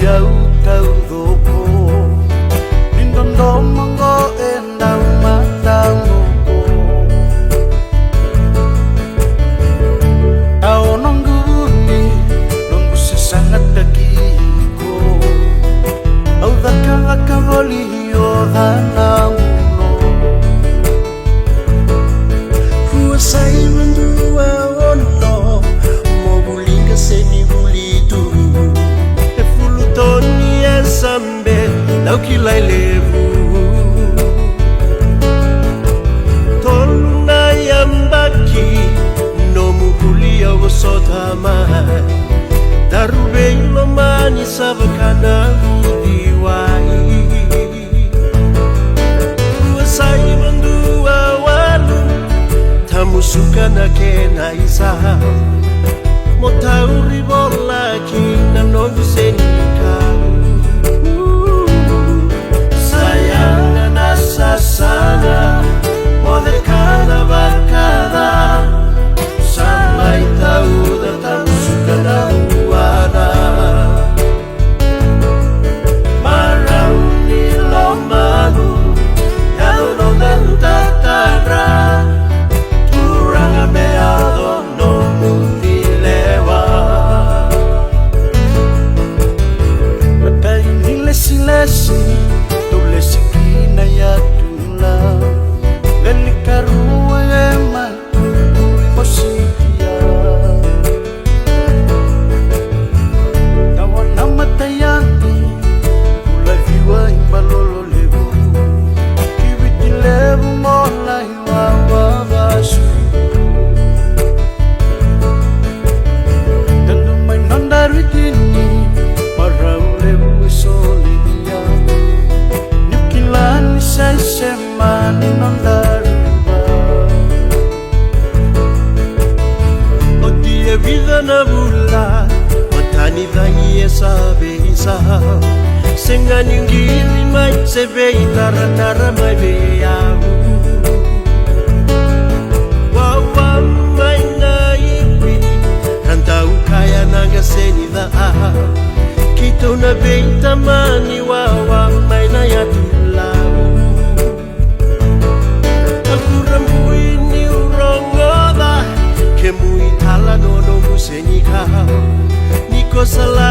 tau doko Lindondo monggo endang matangoko Tao nongguni nunggu sesangat dakiko Au daka voli o dhanamuno Kuasai mendua ono Mobulinga seni bulitu Efulutoni e sambe Laukilai levu Toluna yambaki No mukulia wasotama Darube ilomani sabakana vidiwai Kuasai mendua walu Tamusuka na kena isa Motauri bola kina nongu senikau Sayang nasa sana Modekada barkada Sampai tahu datang suka dahuana Marau ni lomanu Yalo no dantatara Turang ameado no mundilewa Matayin hilesi-lesi Tulesi kina ya tula Velikaruwa ema Tului mosikia Tawana matayani Ula viwa imbalolo lebu Kiwiti lebu mola hiwawa vasu Dandumay nondaritini Marau lebu solidia Nukilani semani nondariba Odia vida na bula Otani vai sabe isa Sengani ngiri mai sebe tara mai beau Wawa mai naipi Rantau kaya nanga senida Kito na beita mani wawa mai na yatulau Akuramui ni urongoda Kemui tala no musenika Niko salah